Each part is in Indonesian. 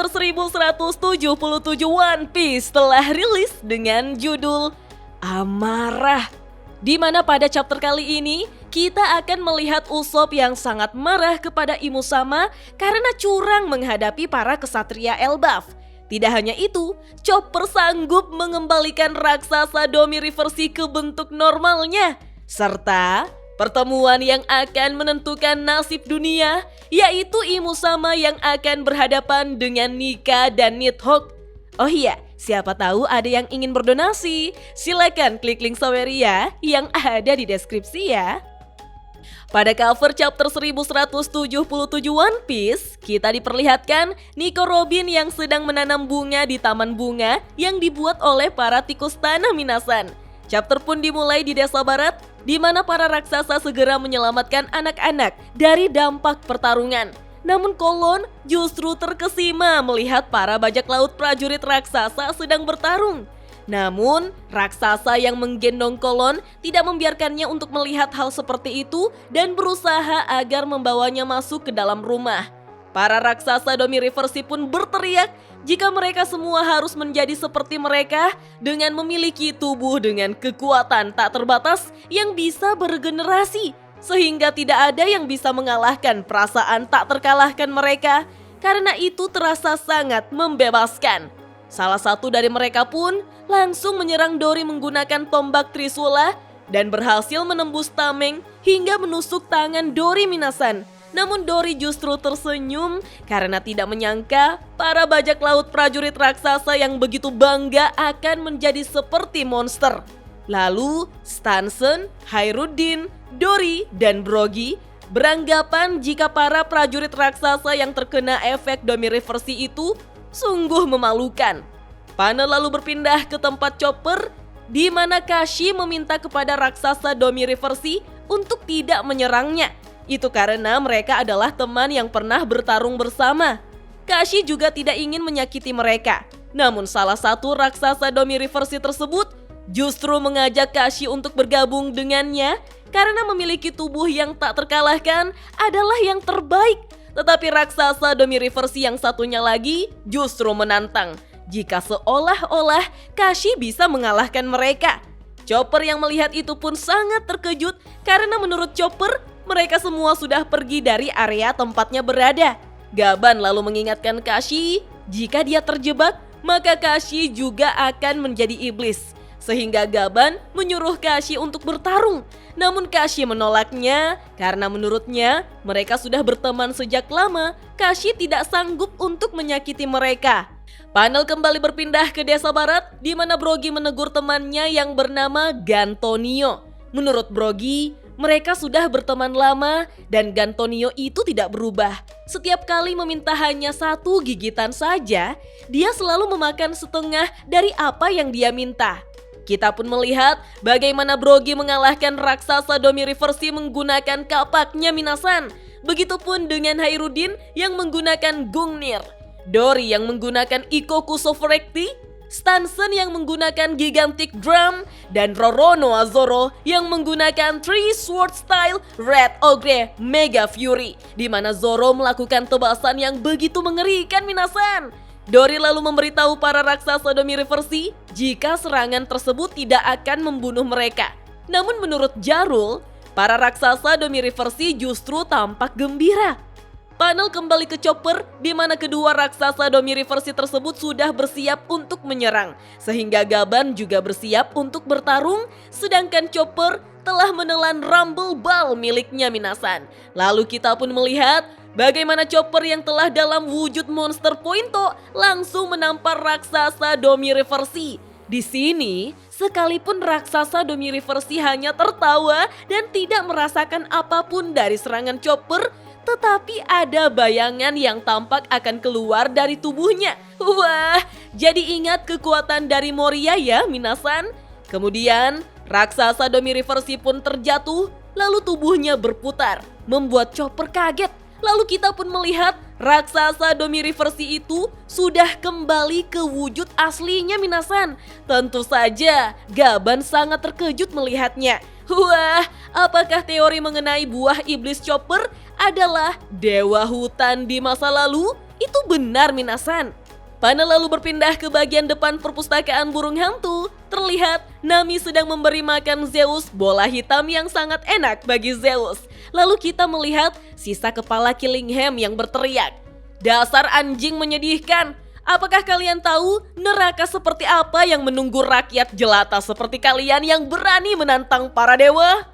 chapter 1177 One Piece telah rilis dengan judul Amarah. Di mana pada chapter kali ini kita akan melihat Usopp yang sangat marah kepada Imusama karena curang menghadapi para kesatria Elbaf. Tidak hanya itu, Chopper sanggup mengembalikan raksasa Domi Reversi ke bentuk normalnya. Serta pertemuan yang akan menentukan nasib dunia, yaitu Imusama yang akan berhadapan dengan Nika dan Nidhogg. Oh iya, siapa tahu ada yang ingin berdonasi? Silakan klik link Saweria yang ada di deskripsi ya. Pada cover chapter 1177 One Piece, kita diperlihatkan Nico Robin yang sedang menanam bunga di taman bunga yang dibuat oleh para tikus tanah Minasan. Chapter pun dimulai di desa barat, di mana para raksasa segera menyelamatkan anak-anak dari dampak pertarungan. Namun Kolon justru terkesima melihat para bajak laut prajurit raksasa sedang bertarung. Namun, raksasa yang menggendong Kolon tidak membiarkannya untuk melihat hal seperti itu dan berusaha agar membawanya masuk ke dalam rumah. Para raksasa Domi Reversi pun berteriak jika mereka semua harus menjadi seperti mereka dengan memiliki tubuh dengan kekuatan tak terbatas yang bisa bergenerasi, sehingga tidak ada yang bisa mengalahkan perasaan tak terkalahkan mereka. Karena itu terasa sangat membebaskan. Salah satu dari mereka pun langsung menyerang Dori menggunakan tombak Trisula dan berhasil menembus tameng hingga menusuk tangan Dori Minasan. Namun Dori justru tersenyum karena tidak menyangka para bajak laut prajurit raksasa yang begitu bangga akan menjadi seperti monster. Lalu Stanson, Hairuddin, Dori, dan Brogy beranggapan jika para prajurit raksasa yang terkena efek Domi Reversi itu sungguh memalukan. Panel lalu berpindah ke tempat Chopper, di mana Kashi meminta kepada raksasa Domi Reversi untuk tidak menyerangnya. Itu karena mereka adalah teman yang pernah bertarung bersama. Kashi juga tidak ingin menyakiti mereka. Namun salah satu raksasa Domi Reversi tersebut justru mengajak Kashi untuk bergabung dengannya karena memiliki tubuh yang tak terkalahkan adalah yang terbaik. Tetapi raksasa Domi Reversi yang satunya lagi justru menantang jika seolah-olah Kashi bisa mengalahkan mereka. Chopper yang melihat itu pun sangat terkejut karena menurut Chopper mereka semua sudah pergi dari area tempatnya berada. Gaban lalu mengingatkan Kashi jika dia terjebak maka Kashi juga akan menjadi iblis. Sehingga Gaban menyuruh Kashi untuk bertarung. Namun Kashi menolaknya karena menurutnya mereka sudah berteman sejak lama. Kashi tidak sanggup untuk menyakiti mereka. Panel kembali berpindah ke desa barat di mana Brogy menegur temannya yang bernama Gantonio. Menurut Brogy, mereka sudah berteman lama dan Gantonio itu tidak berubah. Setiap kali meminta hanya satu gigitan saja, dia selalu memakan setengah dari apa yang dia minta. Kita pun melihat bagaimana Brogy mengalahkan raksasa Domi Reversi menggunakan kapaknya Minasan. Begitupun dengan Hairuddin yang menggunakan Gungnir, Dori yang menggunakan Ikoku Soverekti, Stanson yang menggunakan Gigantic Drum, dan Roronoa Zoro yang menggunakan Three Sword Style Red Ogre Mega Fury, di mana Zoro melakukan tebasan yang begitu mengerikan Minasan. Dori lalu memberitahu para raksasa Domi Reversi jika serangan tersebut tidak akan membunuh mereka. Namun menurut Jarul, para raksasa Domi Reversi justru tampak gembira. Panel kembali ke Chopper di mana kedua raksasa Domi Reversi tersebut sudah bersiap untuk menyerang. Sehingga Gaban juga bersiap untuk bertarung, sedangkan Chopper telah menelan Rumble Ball miliknya Minasan. Lalu kita pun melihat bagaimana Chopper yang telah dalam wujud monster Pointo langsung menampar raksasa Domi Reversi. Di sini, sekalipun raksasa Domi Reversi hanya tertawa dan tidak merasakan apapun dari serangan Chopper, tetapi ada bayangan yang tampak akan keluar dari tubuhnya. Wah, jadi ingat kekuatan dari Moria ya Minasan? Kemudian, raksasa Domi Reversi pun terjatuh, lalu tubuhnya berputar, membuat Chopper kaget. Lalu kita pun melihat raksasa Domi Reversi itu sudah kembali ke wujud aslinya Minasan. Tentu saja Gaban sangat terkejut melihatnya. Wah, apakah teori mengenai buah iblis Chopper adalah dewa hutan di masa lalu? Itu benar Minasan. Panel lalu berpindah ke bagian depan perpustakaan burung hantu. Terlihat Nami sedang memberi makan Zeus bola hitam yang sangat enak bagi Zeus. Lalu kita melihat sisa kepala Killingham yang berteriak, "Dasar anjing menyedihkan. Apakah kalian tahu neraka seperti apa yang menunggu rakyat jelata seperti kalian yang berani menantang para dewa?"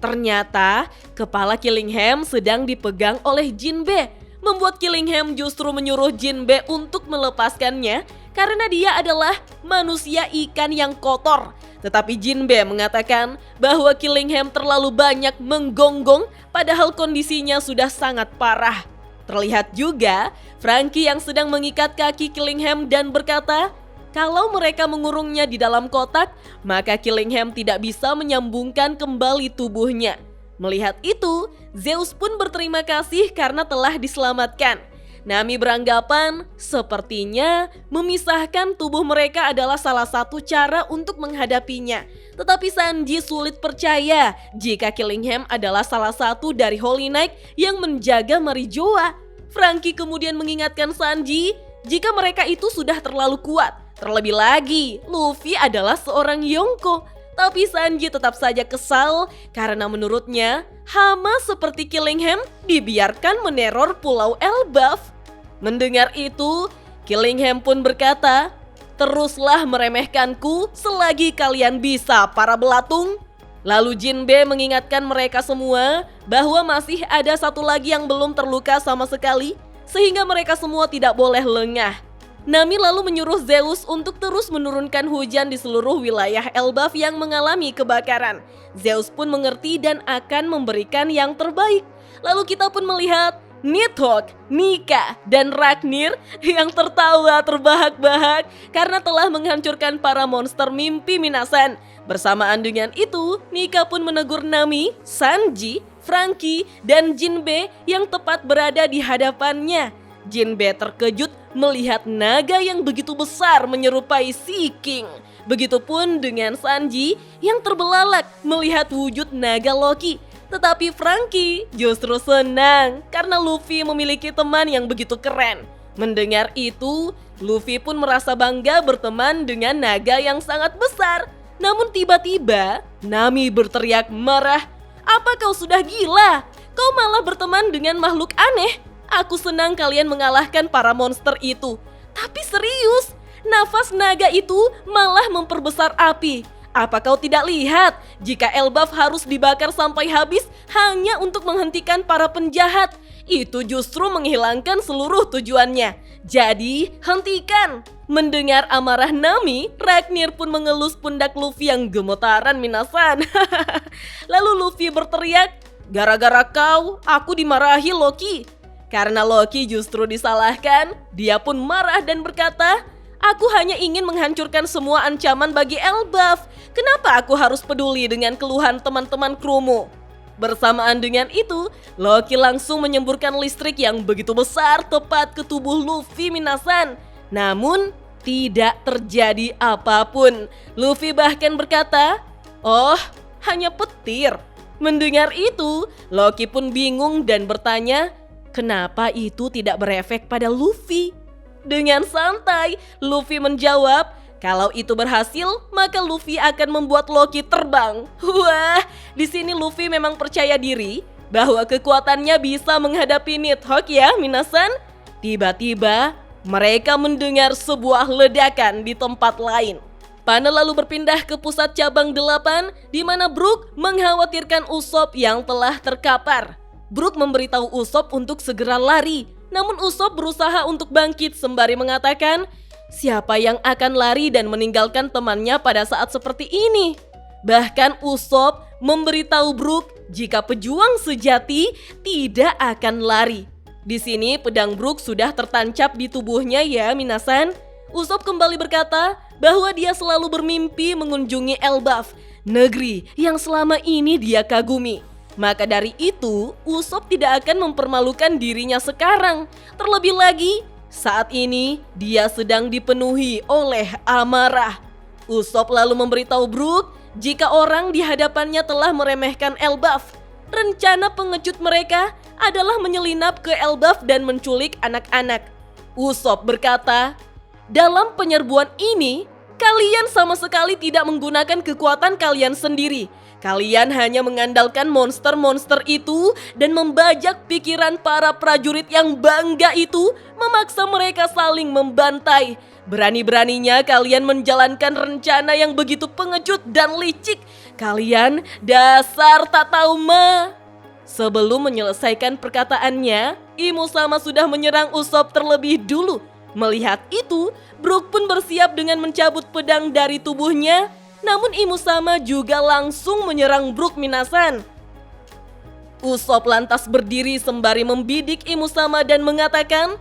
Ternyata kepala Killingham sedang dipegang oleh Jinbe, membuat Killingham justru menyuruh Jinbe untuk melepaskannya karena dia adalah manusia ikan yang kotor. Tetapi Jinbe mengatakan bahwa Killingham terlalu banyak menggonggong padahal kondisinya sudah sangat parah. Terlihat juga Franky yang sedang mengikat kaki Killingham dan berkata, kalau mereka mengurungnya di dalam kotak, maka Killingham tidak bisa menyambungkan kembali tubuhnya. Melihat itu, Zeus pun berterima kasih karena telah diselamatkan. Nami beranggapan sepertinya memisahkan tubuh mereka adalah salah satu cara untuk menghadapinya. Tetapi Sanji sulit percaya jika Killingham adalah salah satu dari Holy Knight yang menjaga Marijoa. Franky kemudian mengingatkan Sanji jika mereka itu sudah terlalu kuat. Terlebih lagi, Luffy adalah seorang Yonko. Tapi Sanji tetap saja kesal karena menurutnya hama seperti Killingham dibiarkan meneror Pulau Elbaf. Mendengar itu, Killingham pun berkata, "Teruslah meremehkanku selagi kalian bisa, para belatung." Lalu Jinbe mengingatkan mereka semua bahwa masih ada satu lagi yang belum terluka sama sekali, sehingga mereka semua tidak boleh lengah. Nami lalu menyuruh Zeus untuk terus menurunkan hujan di seluruh wilayah Elbaf yang mengalami kebakaran. Zeus pun mengerti dan akan memberikan yang terbaik. Lalu kita pun melihat Nidhogg, Nika, dan Ragnir yang tertawa terbahak-bahak karena telah menghancurkan para monster mimpi Minasan. Bersamaan dengan itu, Nika pun menegur Nami, Sanji, Franky, dan Jinbe yang tepat berada di hadapannya. Jinbe terkejut melihat naga yang begitu besar menyerupai Sea King. Begitupun dengan Sanji yang terbelalak melihat wujud naga Loki. Tetapi Franky justru senang karena Luffy memiliki teman yang begitu keren. Mendengar itu, Luffy pun merasa bangga berteman dengan naga yang sangat besar. Namun tiba-tiba Nami berteriak marah, "Apa kau sudah gila? Kau malah berteman dengan makhluk aneh. Aku senang kalian mengalahkan para monster itu. Tapi serius, nafas naga itu malah memperbesar api. Apa kau tidak lihat jika Elbaf harus dibakar sampai habis hanya untuk menghentikan para penjahat? Itu justru menghilangkan seluruh tujuannya. Jadi hentikan." Mendengar amarah Nami, Ragnir pun mengelus pundak Luffy yang gemetaran Minasan. Lalu Luffy berteriak, "Gara-gara kau, aku dimarahi Loki." Karena Loki justru disalahkan, dia pun marah dan berkata, "Aku hanya ingin menghancurkan semua ancaman bagi Elbaf. Kenapa aku harus peduli dengan keluhan teman-teman krumu?" Bersamaan dengan itu, Loki langsung menyemburkan listrik yang begitu besar tepat ke tubuh Luffy Minasan. Namun, tidak terjadi apapun. Luffy bahkan berkata, "Oh, hanya petir." Mendengar itu, Loki pun bingung dan bertanya, kenapa itu tidak berefek pada Luffy? Dengan santai, Luffy menjawab, kalau itu berhasil, maka Luffy akan membuat Loki terbang. Wah, di sini Luffy memang percaya diri bahwa kekuatannya bisa menghadapi Nidhogg ya, Minasan. Tiba-tiba, mereka mendengar sebuah ledakan di tempat lain. Panel lalu berpindah ke pusat cabang 8 di mana Brook mengkhawatirkan Usopp yang telah terkapar. Brook memberitahu Usopp untuk segera lari, namun Usopp berusaha untuk bangkit sembari mengatakan, siapa yang akan lari dan meninggalkan temannya pada saat seperti ini? Bahkan Usopp memberitahu Brook jika pejuang sejati tidak akan lari. Di sini pedang Brook sudah tertancap di tubuhnya ya Minasan. Usopp kembali berkata bahwa dia selalu bermimpi mengunjungi Elbaf, negeri yang selama ini dia kagumi. Maka dari itu, Usopp tidak akan mempermalukan dirinya sekarang. Terlebih lagi, saat ini dia sedang dipenuhi oleh amarah. Usopp lalu memberitahu Brook jika orang di hadapannya telah meremehkan Elbaf. Rencana pengecut mereka adalah menyelinap ke Elbaf dan menculik anak-anak. Usopp berkata, "Dalam penyerbuan ini, kalian sama sekali tidak menggunakan kekuatan kalian sendiri. Kalian hanya mengandalkan monster-monster itu dan membajak pikiran para prajurit yang bangga itu, memaksa mereka saling membantai. Berani-beraninya kalian menjalankan rencana yang begitu pengecut dan licik. Kalian dasar tak tahu ma." Sebelum menyelesaikan perkataannya, Imu Sama sudah menyerang Usopp terlebih dulu. Melihat itu, Brook pun bersiap dengan mencabut pedang dari tubuhnya. Namun Imu Sama juga langsung menyerang Brook Minasan. Usopp lantas berdiri sembari membidik Imu Sama dan mengatakan,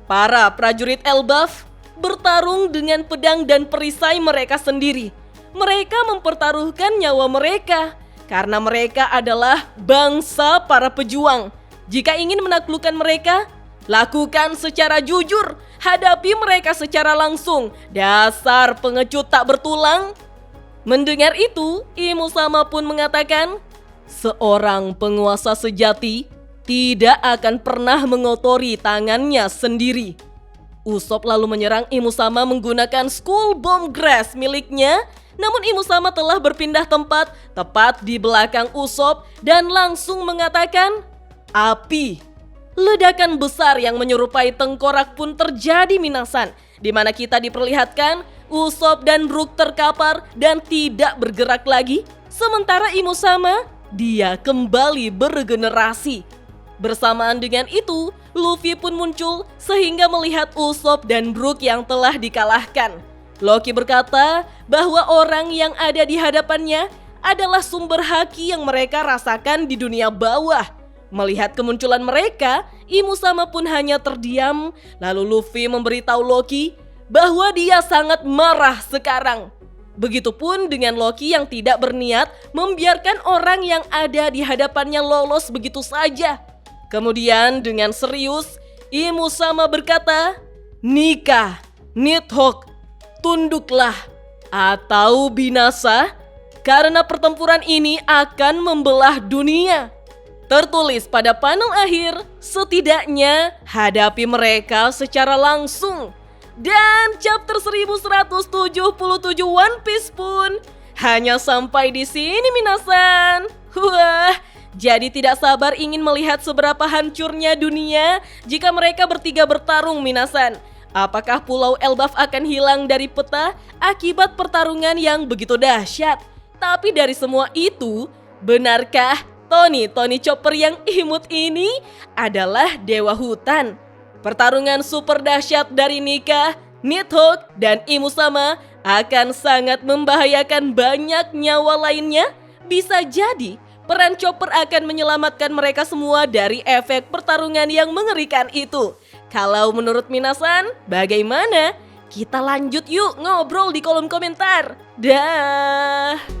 "Para prajurit Elbaf bertarung dengan pedang dan perisai mereka sendiri. Mereka mempertaruhkan nyawa mereka karena mereka adalah bangsa para pejuang. Jika ingin menaklukkan mereka, lakukan secara jujur, hadapi mereka secara langsung. Dasar pengecut tak bertulang." Mendengar itu, Imu Sama pun mengatakan, "Seorang penguasa sejati tidak akan pernah mengotori tangannya sendiri." Usopp lalu menyerang Imu Sama menggunakan Skull Bomb Grass miliknya. Namun Imu Sama telah berpindah tempat tepat di belakang Usopp dan langsung mengatakan, "Api." Ledakan besar yang menyerupai tengkorak pun terjadi Minasan, di mana kita diperlihatkan Usopp dan Brook terkapar dan tidak bergerak lagi. Sementara Imu Sama, dia kembali beregenerasi. Bersamaan dengan itu, Luffy pun muncul sehingga melihat Usopp dan Brook yang telah dikalahkan. Loki berkata bahwa orang yang ada di hadapannya adalah sumber haki yang mereka rasakan di dunia bawah. Melihat kemunculan mereka, Imu Sama pun hanya terdiam. Lalu Luffy memberitahu Loki bahwa dia sangat marah sekarang. Begitupun dengan Loki yang tidak berniat membiarkan orang yang ada di hadapannya lolos begitu saja. Kemudian dengan serius, Imu Sama berkata, "Nika, Nidhogg, tunduklah atau binasa, karena pertempuran ini akan membelah dunia." Tertulis pada panel akhir, setidaknya hadapi mereka secara langsung. Dan chapter 1177 One Piece pun hanya sampai di sini Minasan. Wah, jadi tidak sabar ingin melihat seberapa hancurnya dunia jika mereka bertiga bertarung Minasan. Apakah Pulau Elbaf akan hilang dari peta akibat pertarungan yang begitu dahsyat? Tapi dari semua itu, benarkah Tony Chopper yang imut ini adalah dewa hutan? Pertarungan super dahsyat dari Nika, Nidhogg, dan Imu Sama akan sangat membahayakan banyak nyawa lainnya. Bisa jadi peran Chopper akan menyelamatkan mereka semua dari efek pertarungan yang mengerikan itu. Kalau menurut Minasan, bagaimana? Kita lanjut yuk ngobrol di kolom komentar. Dah.